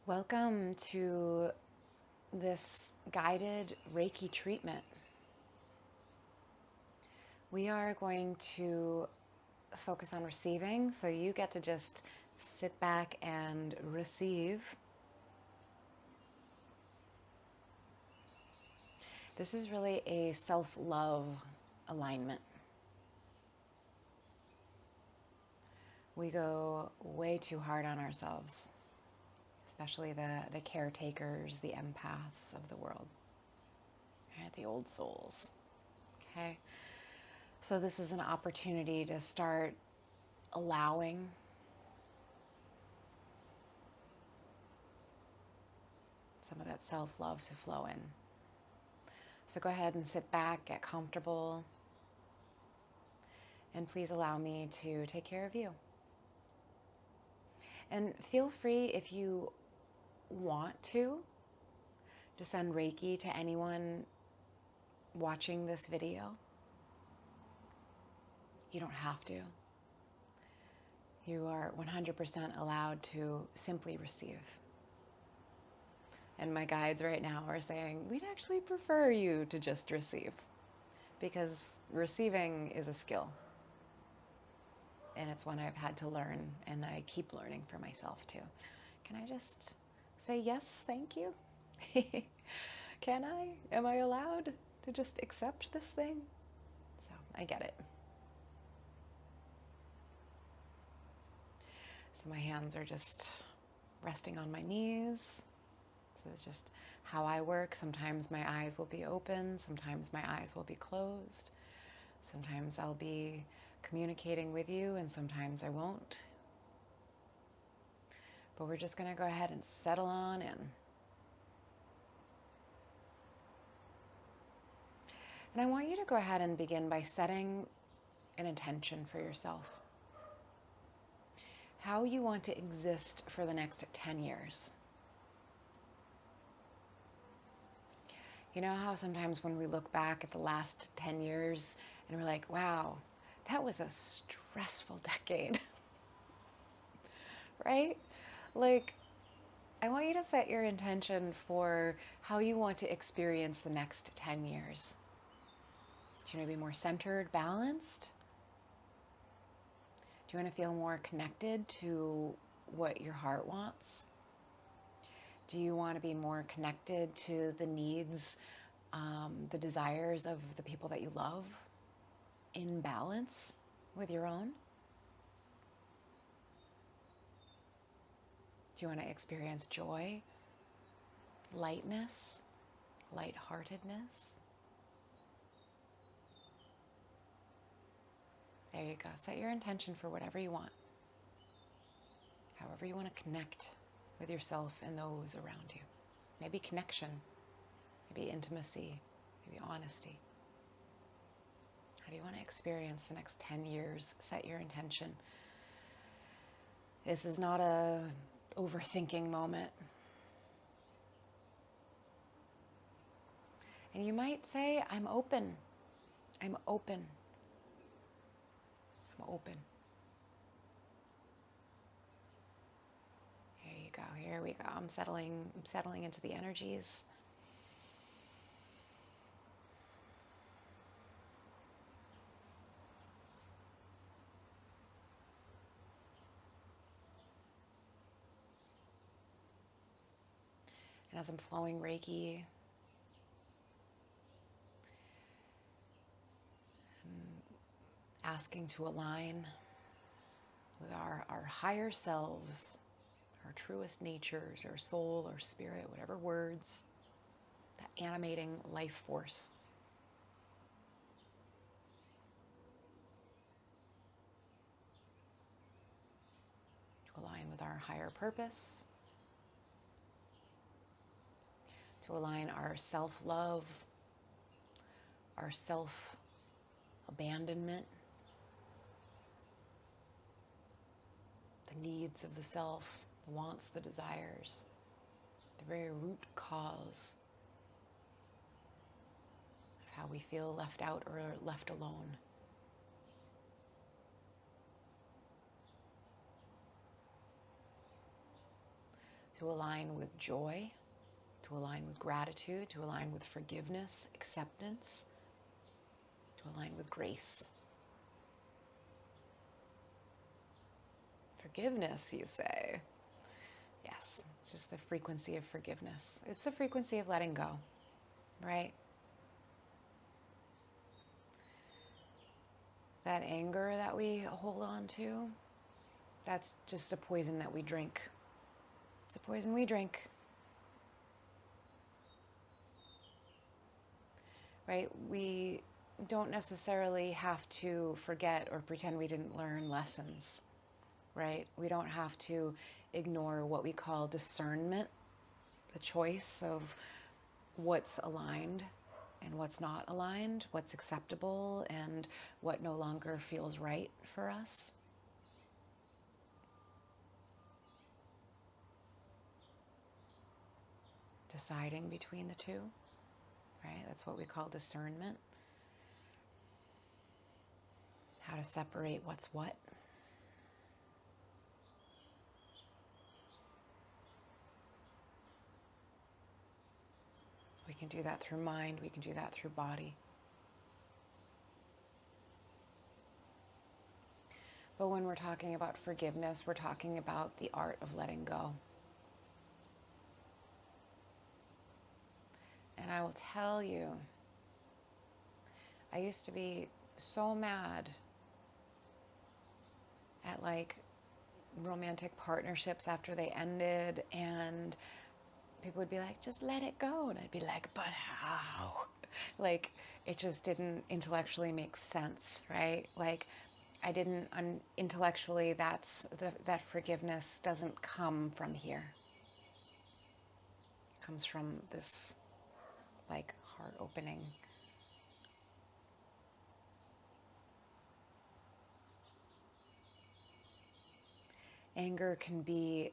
Welcome to this guided Reiki treatment. We are going to focus on receiving, so you get to just sit back and receive. This is really a self-love alignment. We go way too hard on ourselves, especially the caretakers, the empaths of the world, right? The old souls. Okay. So this is an opportunity to start allowing some of that self-love to flow in. So go ahead and sit back, get comfortable, and please allow me to take care of you. And feel free, if you want to send Reiki to anyone watching this video. You don't have to. You are 100% allowed to simply receive. And my guides right now are saying, we'd actually prefer you to just receive, because receiving is a skill. And it's one I've had to learn, and I keep learning for myself too. Can I just say yes, thank you? Can I? Am I allowed to just accept this thing? So I get it. So my hands are just resting on my knees. So it's just how I work. Sometimes my eyes will be open. Sometimes my eyes will be closed. Sometimes I'll be communicating with you and sometimes I won't. But we're just going to go ahead and settle on in. And I want you to go ahead and begin by setting an intention for yourself. How you want to exist for the next 10 years. You know how sometimes when we look back at the last 10 years and we're like, wow, that was a stressful decade, right? Like, I want you to set your intention for how you want to experience the next 10 years. Do you want to be more centered, balanced? Do you want to feel more connected to what your heart wants? Do you want to be more connected to the needs, the desires of the people that you love, in balance with your own? Do you want to experience joy, lightness, lightheartedness? There you go. Set your intention for whatever you want. However you want to connect with yourself and those around you. Maybe connection, maybe intimacy, maybe honesty. How do you want to experience the next 10 years? Set your intention. This is not a overthinking moment. And you might say, I'm open. I'm open. I'm open. Here you go. Here we go. I'm settling into the energies. And as I'm flowing Reiki, I'm asking to align with our higher selves, our truest natures, our soul, our spirit, whatever words, that animating life force. To align with our higher purpose, to align our self-love, our self-abandonment, the needs of the self, the wants, the desires, the very root cause of how we feel left out or left alone. to align with joy, to align with gratitude, to align with forgiveness, acceptance, to align with grace. Forgiveness, you say? Yes, it's just the frequency of forgiveness. It's the frequency of letting go, right? That anger that we hold on to, that's just a poison that we drink. It's a poison we drink. Right? We don't necessarily have to forget or pretend we didn't learn lessons, right? We don't have to ignore what we call discernment, the choice of what's aligned and what's not aligned, what's acceptable and what no longer feels right for us. Deciding between the two, right? That's what we call discernment. How to separate what's what. We can do that through mind, we can do that through body. But when we're talking about forgiveness, we're talking about the art of letting go. And I will tell you, I used to be so mad at romantic partnerships after they ended, and people would be like, just let it go. And I'd be like, but how? It just didn't intellectually make sense, right? I didn't intellectually, that forgiveness doesn't come from here. It comes from this heart opening. Anger can be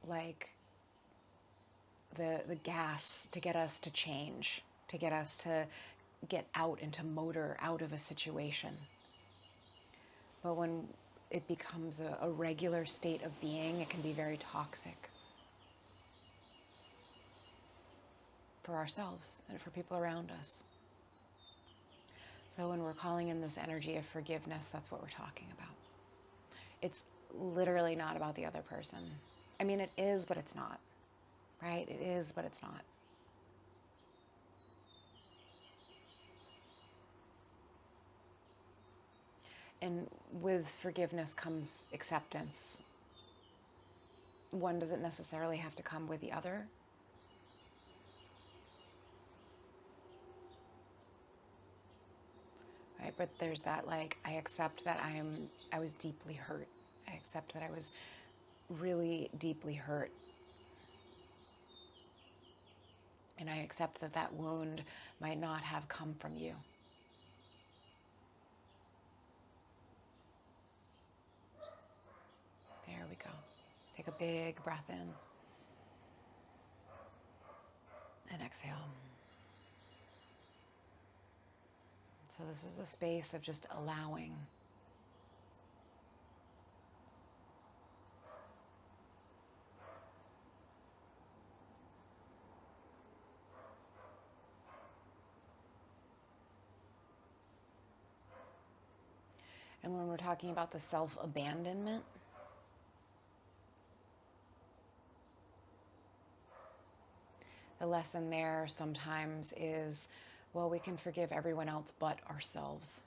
like the gas to get us to change, to get us to get out and to motor out of a situation. But when it becomes a regular state of being, it can be very toxic for ourselves and for people around us. So when we're calling in this energy of forgiveness, that's what we're talking about. It's literally not about the other person. I mean, it is, but it's not, right? It is, but it's not. And with forgiveness comes acceptance. One doesn't necessarily have to come with the other. Right? But there's that I accept that I was deeply hurt. I accept that I was really deeply hurt. And I accept that that wound might not have come from you. There we go. Take a big breath in. And exhale. So this is a space of just allowing. And when we're talking about the self-abandonment, the lesson there sometimes is, well, we can forgive everyone else but ourselves.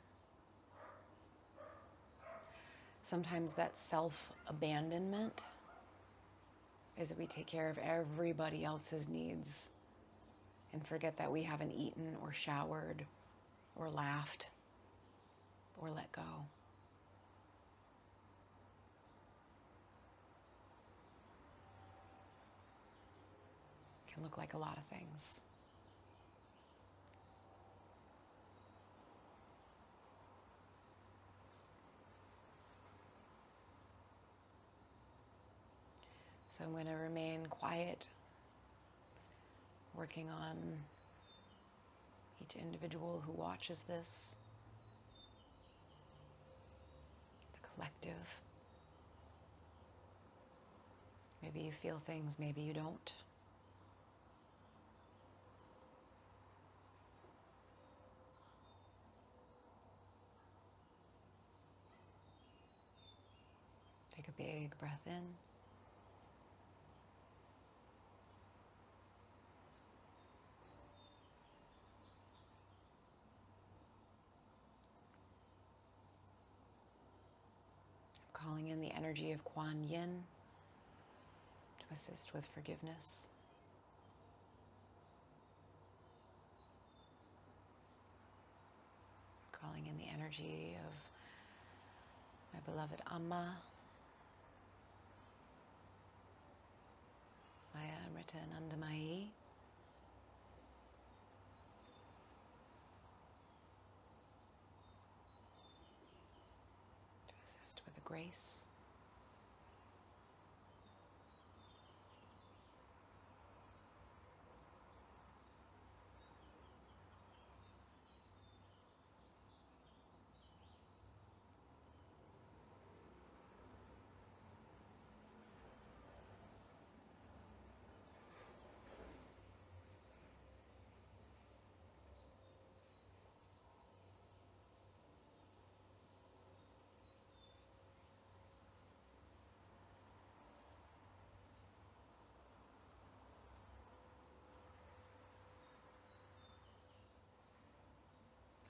Sometimes that self-abandonment is that we take care of everybody else's needs and forget that we haven't eaten or showered or laughed or let go. It can look like a lot of things. So I'm going to remain quiet, working on each individual who watches this, the collective. Maybe you feel things, maybe you don't. Take a big breath in. Calling in the energy of Kuan Yin to assist with forgiveness. Calling in the energy of my beloved Amma, Maya Amrita Anandamayi. To assist with the grace.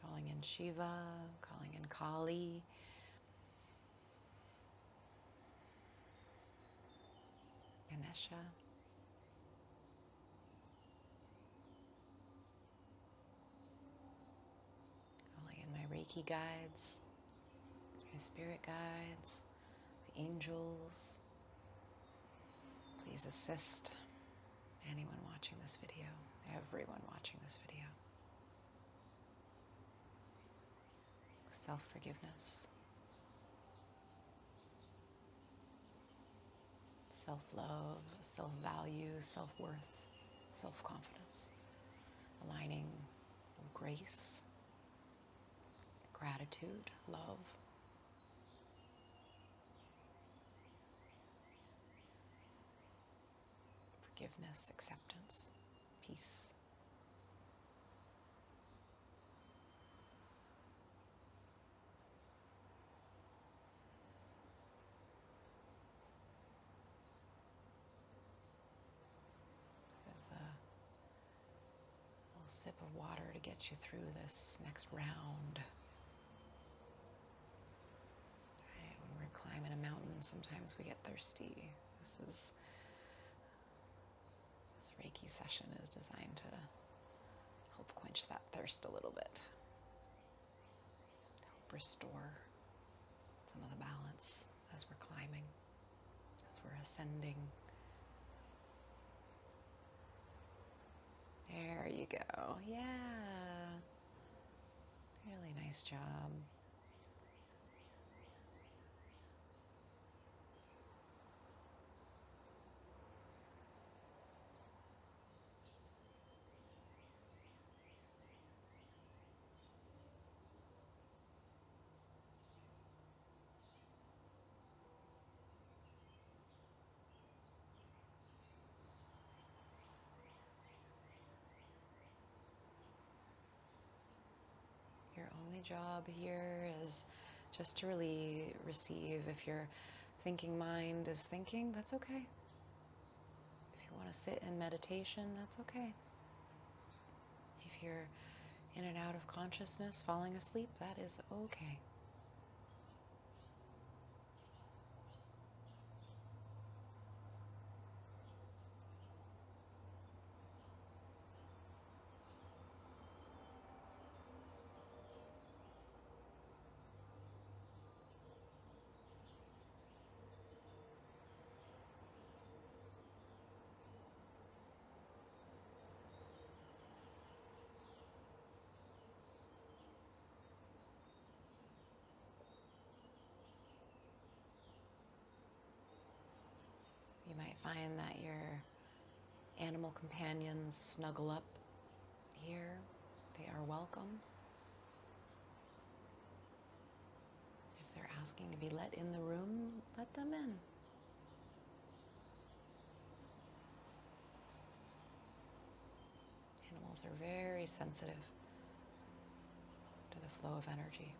Calling in Shiva, calling in Kali, Ganesha. Calling in my Reiki guides, my spirit guides, the angels. Please assist anyone watching this video, everyone watching this video. Self-forgiveness, self-love, self-value, self-worth, self-confidence, aligning with grace, gratitude, love, forgiveness, acceptance, peace. This is a little sip of water to get you through this next round. Right, when we're climbing a mountain, sometimes we get thirsty. This Reiki session is designed to help quench that thirst a little bit, help restore some of the balance as we're climbing, as we're ascending. There you go. Yeah. Really nice job. Your only job here is just to really receive. If your thinking mind is thinking, that's okay. If you want to sit in meditation, that's okay. If you're in and out of consciousness, falling asleep, that is okay. You might find that your animal companions snuggle up here. They are welcome. If they're asking to be let in the room, let them in. animals are very sensitive to the flow of energy.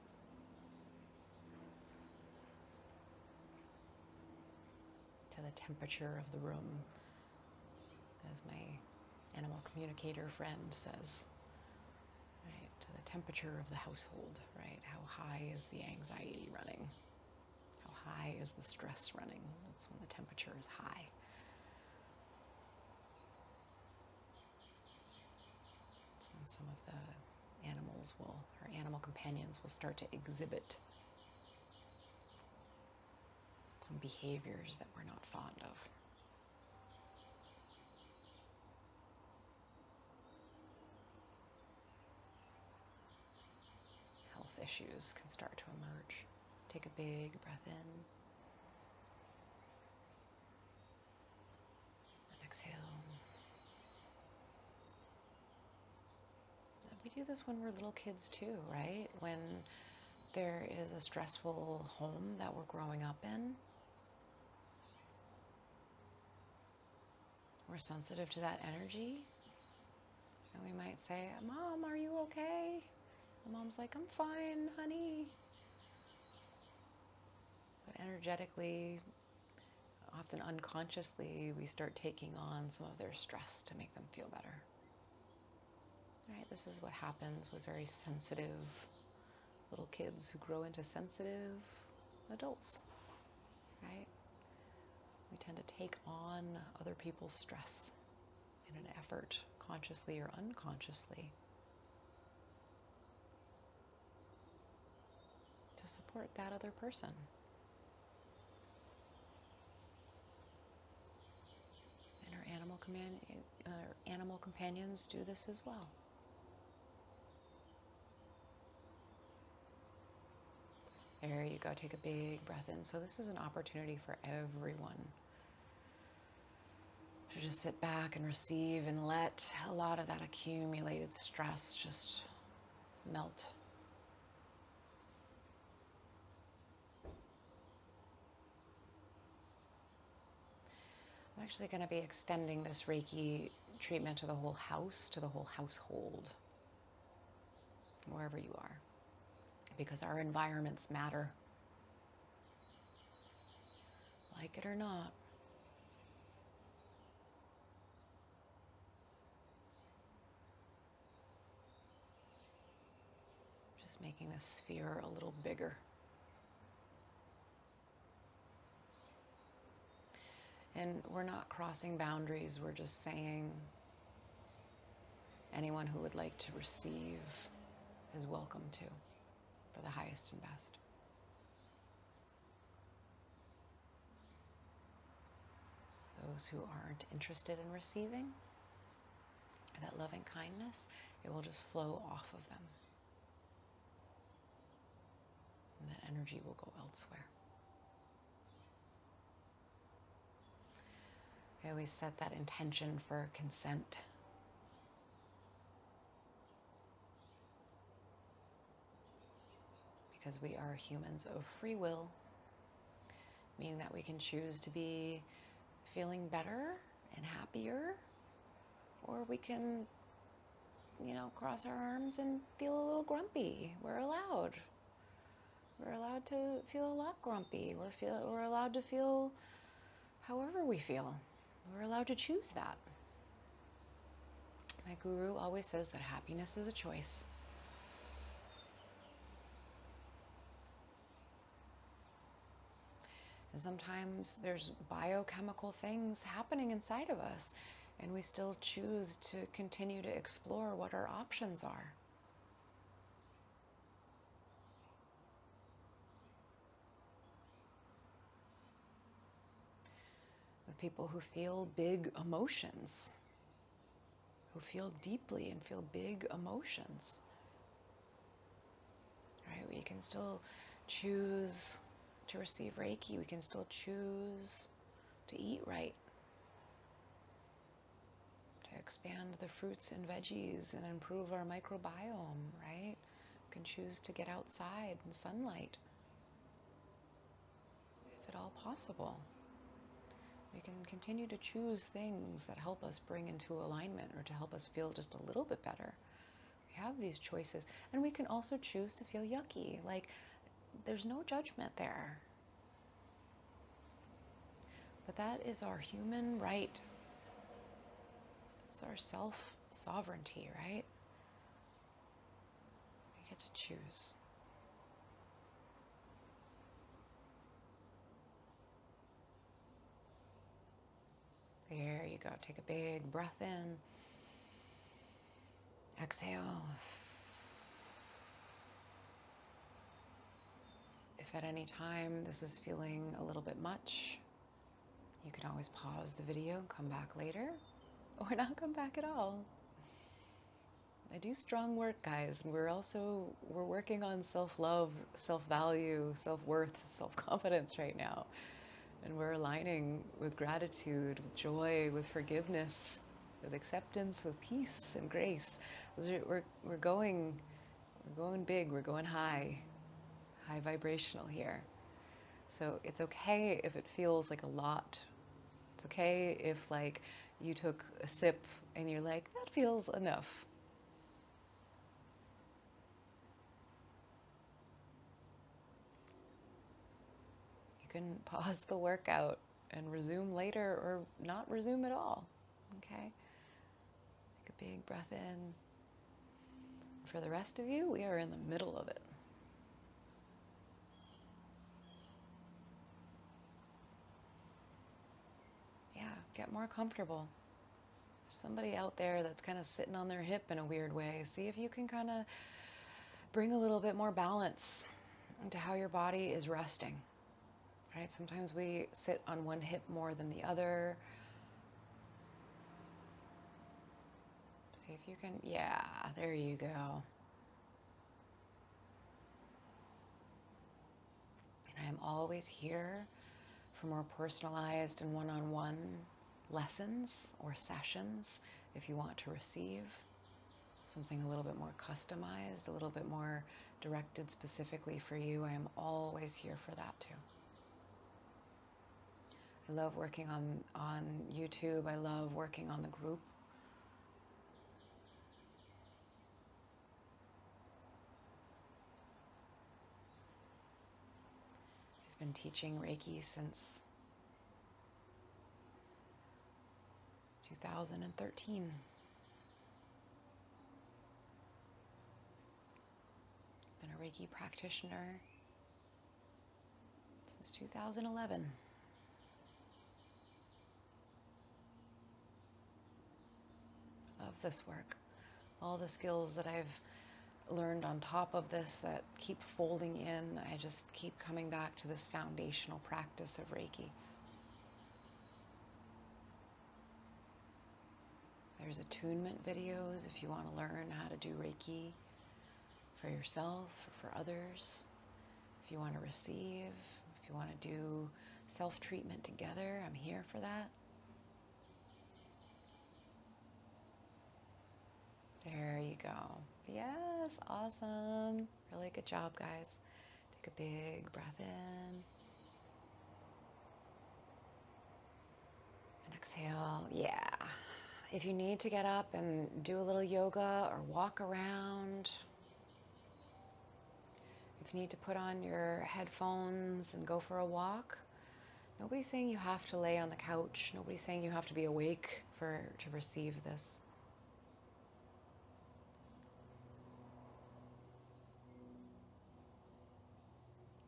To the temperature of the room, as my animal communicator friend says, right? To the temperature of the household, right? How high is the anxiety running? How high is the stress running? That's when the temperature is high. That's when some of the animals will, or animal companions will start to exhibit some behaviors that we're not fond of. Health issues can start to emerge. Take a big breath in and exhale. We do this when we're little kids too, right? When there is a stressful home that we're growing up in, we're sensitive to that energy. And we might say, "Mom, are you okay?" And Mom's like, "I'm fine, honey." But energetically, often unconsciously, we start taking on some of their stress to make them feel better. Right? This is what happens with very sensitive little kids who grow into sensitive adults, right? We tend to take on other people's stress in an effort, consciously or unconsciously, to support that other person. And our animal companions do this as well. There you go, take a big breath in. So this is an opportunity for everyone to just sit back and receive and let a lot of that accumulated stress just melt. I'm actually going to be extending this Reiki treatment to the whole house, to the whole household, wherever you are, because our environments matter, like it or not. Just making the sphere a little bigger. And we're not crossing boundaries, we're just saying anyone who would like to receive is welcome to, for the highest and best. Those who aren't interested in receiving that loving kindness, it will just flow off of them. And that energy will go elsewhere. I always set that intention for consent. Because we are humans of free will, meaning that we can choose to be feeling better and happier, or we can, cross our arms and feel a little grumpy. We're allowed. We're allowed to feel a lot grumpy. We're allowed to feel however we feel. We're allowed to choose that. My guru always says that happiness is a choice. And sometimes there's biochemical things happening inside of us, and we still choose to continue to explore what our options are. The people who feel big emotions, who feel deeply and feel big emotions, right? We can still choose to receive Reiki. We can still choose to eat right, to expand the fruits and veggies and improve our microbiome, right? We can choose to get outside in sunlight, if at all possible. We can continue to choose things that help us bring into alignment or to help us feel just a little bit better. We have these choices. And we can also choose to feel yucky. Like, there's no judgment there. But that is our human right. It's our self-sovereignty, right? We get to choose. There you go. Take a big breath in. Exhale. If at any time this is feeling a little bit much, you can always pause the video and come back later, or not come back at all. I do strong work, guys, and we're working on self-love, self-value, self-worth, self-confidence right now. And we're aligning with gratitude, with joy, with forgiveness, with acceptance, with peace and grace. We're going big, we're going high vibrational here. So it's okay if it feels like a lot. It's okay if like you took a sip and you're like, that feels enough. You can pause the workout and resume later or not resume at all. Okay? Take a big breath in. For the rest of you, we are in the middle of it. Yeah, get more comfortable. There's somebody out there that's kind of sitting on their hip in a weird way. See if you can kind of bring a little bit more balance into how your body is resting. Right? Sometimes we sit on one hip more than the other. See if you can, yeah, there you go. And I am always here for more personalized and one-on-one lessons or sessions if you want to receive something a little bit more customized, a little bit more directed specifically for you. I am always here for that too. I love working on YouTube. I love working on the group. I've been teaching Reiki since 2013. Been a Reiki practitioner since 2011. Love this work. All the skills that I've learned on top of this that keep folding in, I just keep coming back to this foundational practice of Reiki. There's attunement videos if you want to learn how to do Reiki for yourself or for others. If you want to receive, if you want to do self-treatment together, I'm here for that. There you go. Yes, awesome. Really good job, guys. Take a big breath in. And exhale. Yeah. If you need to get up and do a little yoga or walk around, if you need to put on your headphones and go for a walk, nobody's saying you have to lay on the couch. Nobody's saying you have to be awake to receive this.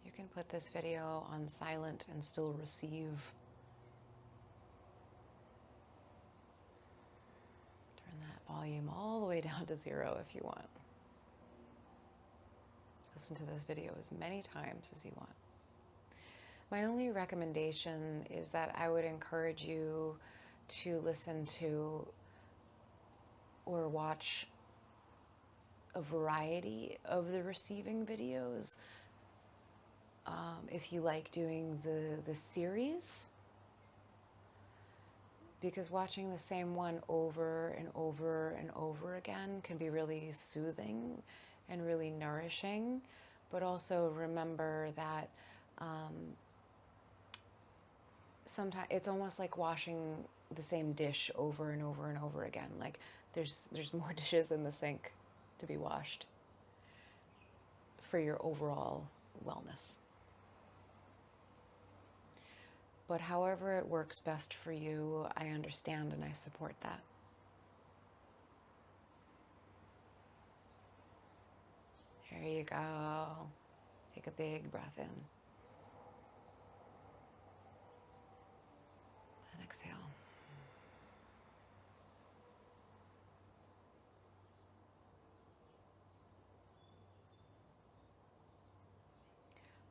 You can put this video on silent and still receive. Turn that volume all the way down to 0 if you want. Listen to this video as many times as you want. My only recommendation is that I would encourage you to listen to or watch a variety of the receiving videos. If you like doing the series, because watching the same one over and over and over again can be really soothing and really nourishing. But also remember that sometimes it's almost like washing the same dish over and over and over again. Like there's more dishes in the sink to be washed for your overall wellness. But however it works best for you, I understand and I support that. There you go. Take a big breath in. And exhale.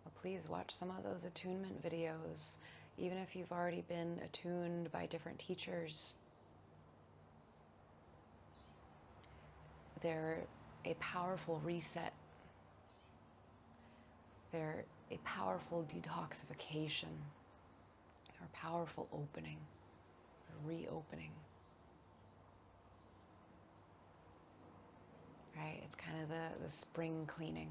Well, please watch some of those attunement videos, even if you've already been attuned by different teachers. They're a powerful reset. They're a powerful detoxification, or powerful opening, or reopening. Right? It's kind of the spring cleaning.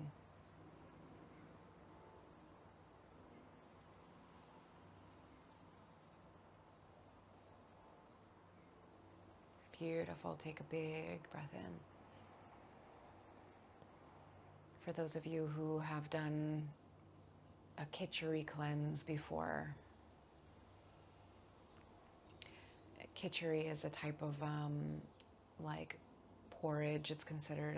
Beautiful. Take a big breath in. For those of you who have done a khichdi cleanse before, khichdi is a type of like porridge. It's considered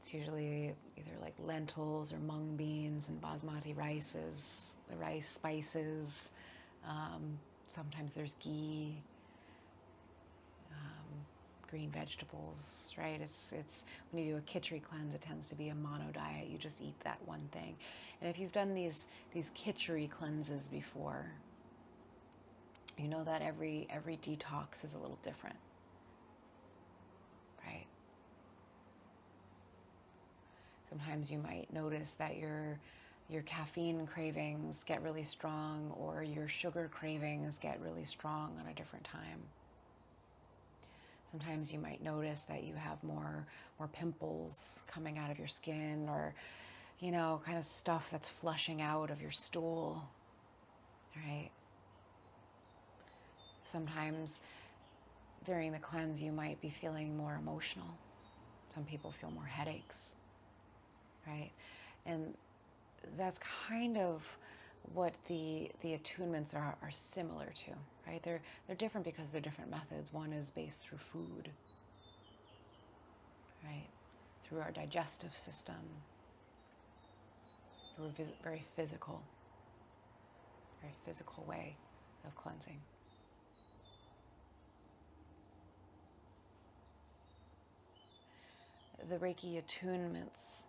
it's usually either like lentils or mung beans and basmati rices, the rice spices. Sometimes there's ghee, green vegetables, right? It's when you do a khichdi cleanse, it tends to be a mono diet. You just eat that one thing. And if you've done these khichdi cleanses before, you know that every detox is a little different, right? Sometimes you might notice that your caffeine cravings get really strong, or your sugar cravings get really strong on a different time. Sometimes you might notice that you have more pimples coming out of your skin, or, you know, kind of stuff that's flushing out of your stool, right? Sometimes during the cleanse you might be feeling more emotional. Some people feel more headaches, right? And that's kind of what the attunements are similar to, right? They're different because they're different methods. One is based through food, right? Through our digestive system, through a very physical way of cleansing. The Reiki attunements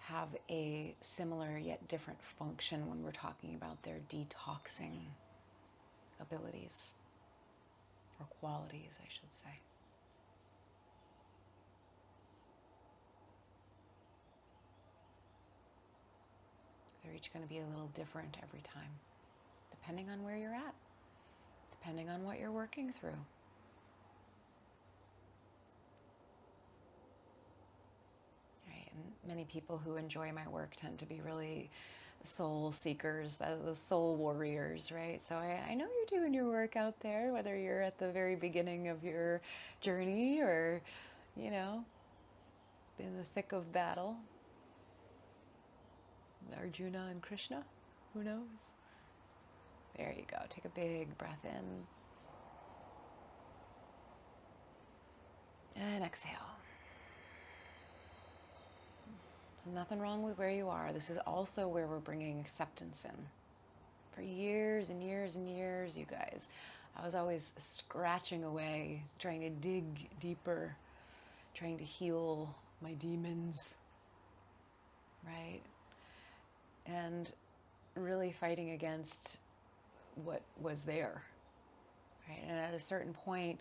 have a similar yet different function when we're talking about their detoxing abilities, or qualities, I should say. They're each going to be a little different every time, depending on where you're at, depending on what you're working through. And many people who enjoy my work tend to be really soul seekers, those soul warriors, right? So I know you're doing your work out there, whether you're at the very beginning of your journey or, you know, in the thick of battle. Arjuna and Krishna, who knows? There you go. Take a big breath in. And exhale. There's nothing wrong with where you are. This is also where we're bringing acceptance in. For years and years and years, you guys, I was always scratching away, trying to dig deeper, trying to heal my demons, right? And really fighting against what was there, right? And at a certain point,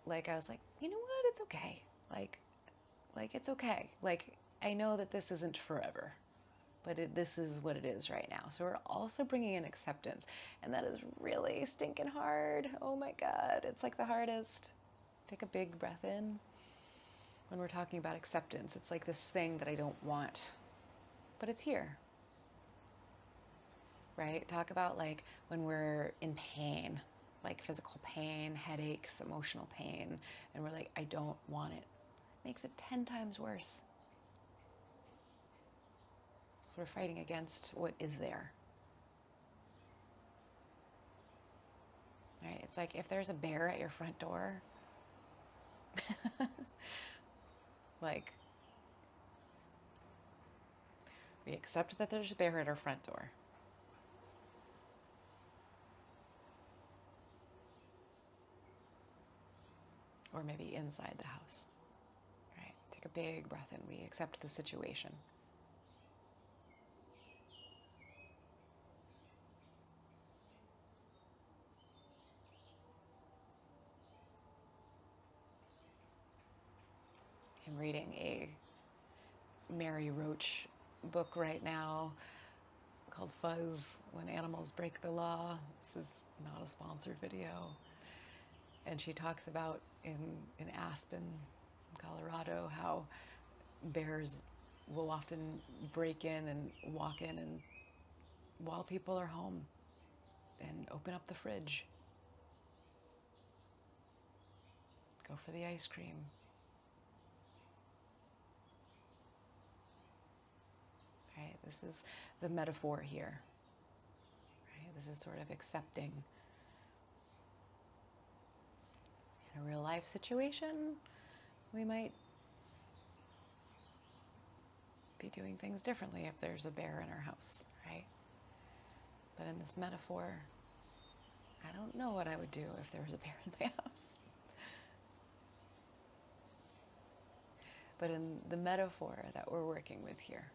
like I was like, you know what? It's okay. Like it's okay. Like, I know that this isn't forever, but this is what it is right now. So we're also bringing in acceptance, and that is really stinking hard. Oh my God, it's like the hardest. Take a big breath in. When we're talking about acceptance, it's like this thing that I don't want, but it's here. right? Talk about like when we're in pain, like physical pain, headaches, emotional pain, and we're like, I don't want it. Makes it 10 times worse. So we're fighting against what is there. Right? It's like if there's a bear at your front door, like we accept that there's a bear at our front door. Or maybe inside the house. Right? Take a big breath in. We accept the situation. I'm reading a Mary Roach book right now called Fuzz, When Animals Break the Law. This is not a sponsored video. And she talks about in Aspen, Colorado, how bears will often break in and walk in and while people are home and open up the fridge, go for the ice cream. Right? This is the metaphor here. Right? This is sort of accepting. In a real life situation, we might be doing things differently if there's a bear in our house, right? But in this metaphor, I don't know what I would do if there was a bear in my house. But in the metaphor that we're working with here,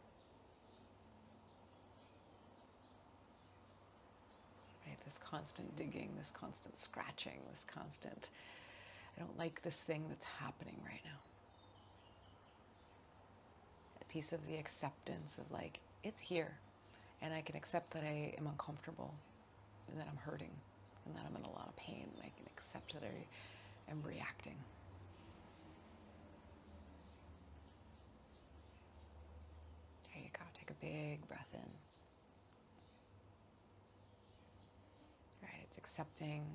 right? This constant digging, this constant scratching, this constant, I don't like this thing that's happening right now. A piece of the acceptance of like, it's here, and I can accept that I am uncomfortable, and that I'm hurting, and that I'm in a lot of pain, and I can accept that I am reacting. There you go. Take a big breath in. Right, it's accepting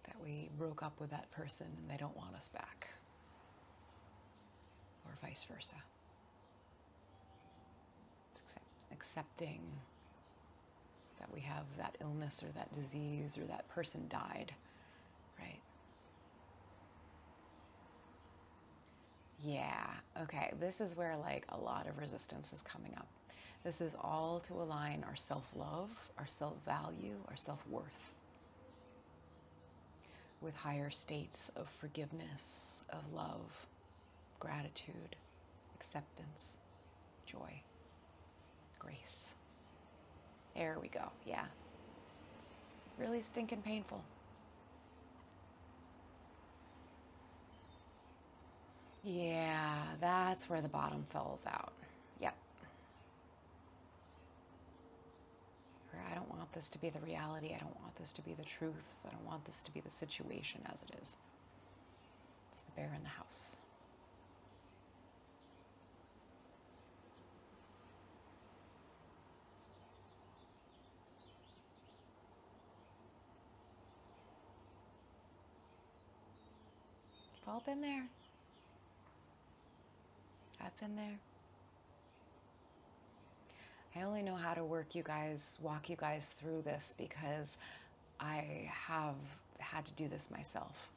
that we broke up with that person and they don't want us back, or vice versa. It's accepting that we have that illness or that disease or that person died, right? Yeah, okay, this is where like a lot of resistance is coming up. This is all to align our self-love, our self-value, our self-worth with higher states of forgiveness, of love, gratitude, acceptance, joy, grace. There we go. Yeah. It's really stinking painful. Yeah, that's where the bottom falls out. Yep. Where I don't want this to be the reality. I don't want this to be the truth. I don't want this to be the situation as it is. It's the bear in the house. We've all been there. I've been there. I only know how to walk you guys through this because I have had to do this myself.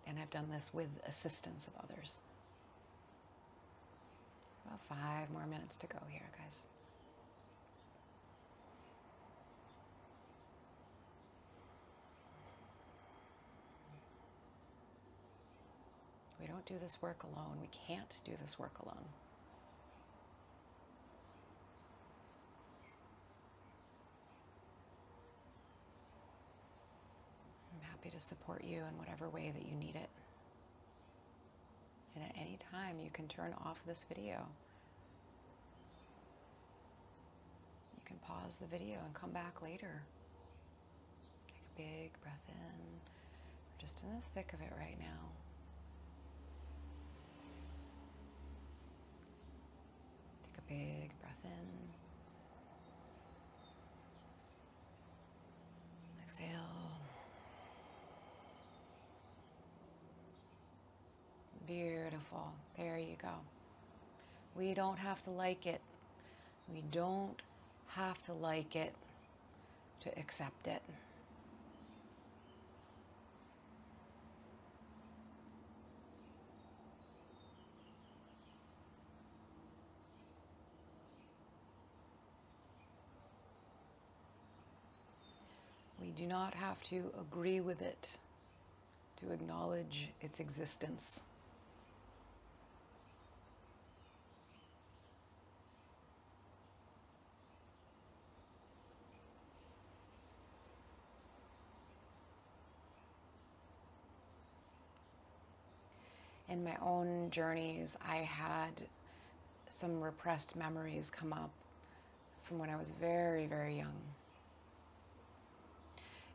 And I've done this with assistance of others. About 5 more minutes to go here, guys. We don't do this work alone. We can't do this work alone. I'm happy to support you in whatever way that you need it. And at any time, you can turn off this video. You can pause the video and come back later. Take a big breath in. We're just in the thick of it right now. Take a big breath in. Exhale. Beautiful. There you go. We don't have to like it. We don't have to like it to accept it. We do not have to agree with it to acknowledge its existence. In my own journeys, I had some repressed memories come up from when I was very, very young.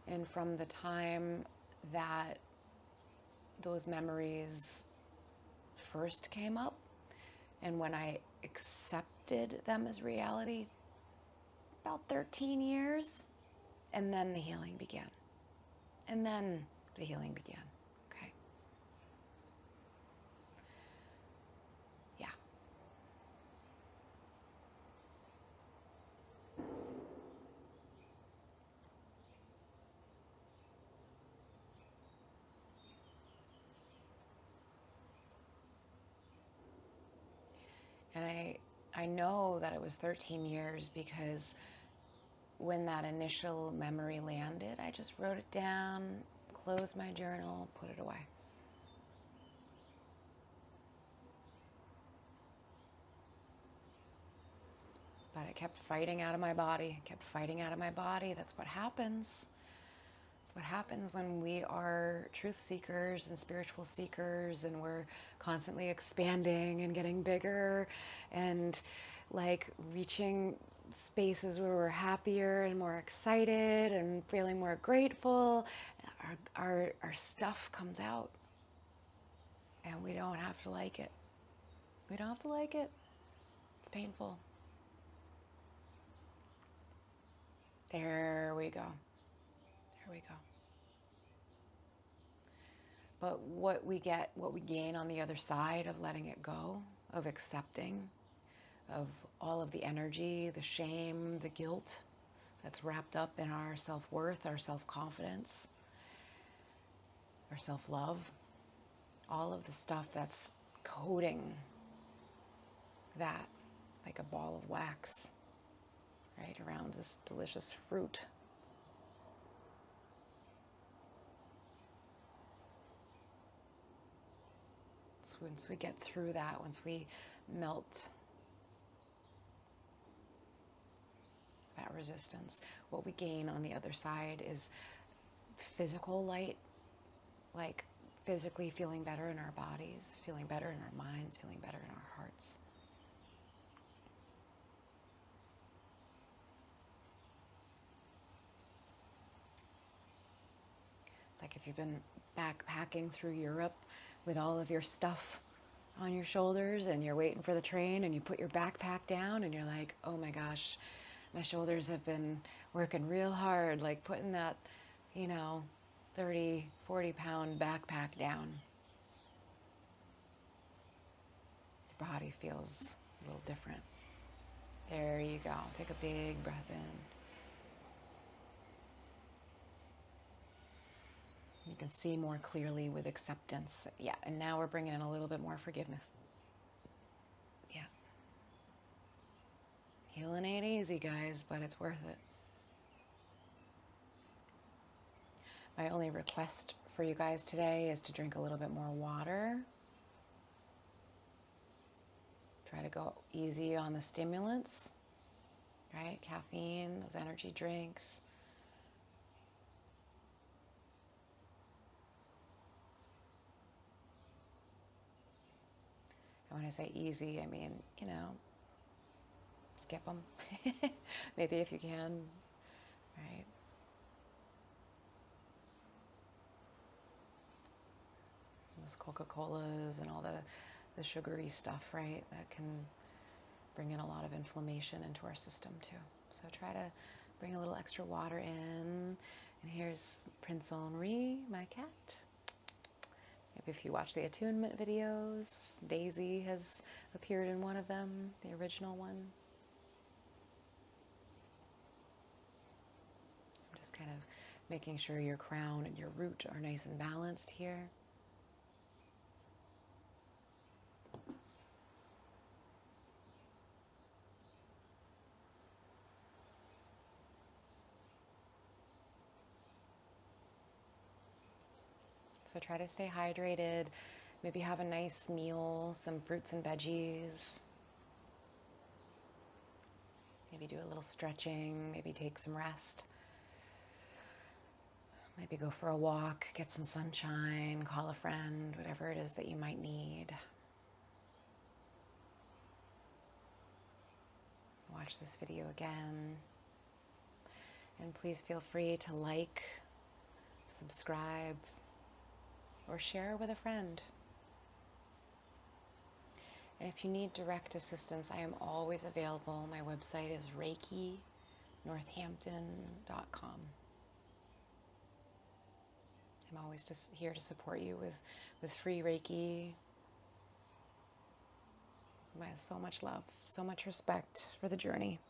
And from the time that those memories first came up and when I accepted them as reality, about 13 years, and then the healing began. And then the healing began. Okay. Yeah. And I know that it was 13 years because when that initial memory landed, I just wrote it down, closed my journal, put it away. But I kept fighting out of my body, kept fighting out of my body. That's what happens. That's what happens when we are truth seekers and spiritual seekers and we're constantly expanding and getting bigger and like reaching spaces where we're happier and more excited and feeling more grateful. Our stuff comes out and we don't have to like it. We don't have to like it. It's painful. There we go. There we go. But what we get, what we gain on the other side of letting it go, of accepting, of all of the energy, the shame, the guilt that's wrapped up in our self-worth, our self-confidence, our self-love, all of the stuff that's coating that like a ball of wax, right, around this delicious fruit. So once we get through that, once we melt that resistance, what we gain on the other side is physical light, like physically feeling better in our bodies, feeling better in our minds, feeling better in our hearts. It's like if you've been backpacking through Europe with all of your stuff on your shoulders and you're waiting for the train and you put your backpack down and you're like, oh my gosh, my shoulders have been working real hard, like putting that, 30, 40 pound backpack down. Your body feels a little different. There you go. Take a big breath in. You can see more clearly with acceptance. Yeah, and now we're bringing in a little bit more forgiveness. Yeah. Healing ain't easy, guys, but it's worth it. My only request for you guys today is to drink a little bit more water. Try to go easy on the stimulants, right? Caffeine, those energy drinks. And when I say easy, I mean, skip them. Maybe if you can, right? Those Coca-Colas and all the sugary stuff, right? That can bring in a lot of inflammation into our system too. So try to bring a little extra water in. And There's Prince Henri, my cat. Maybe if you watch the attunement videos, Daisy has appeared in one of them, the original one. I'm just kind of making sure your crown and your root are nice and balanced here. So try to stay hydrated, maybe have a nice meal, some fruits and veggies. Maybe do a little stretching, maybe take some rest. Maybe go for a walk, get some sunshine, call a friend, whatever it is that you might need. Watch this video again. And please feel free to like, subscribe, or share with a friend. If you need direct assistance, I am always available. My website is reikinorthampton.com. I'm always just here to support you with free Reiki. So much love, so much respect for the journey.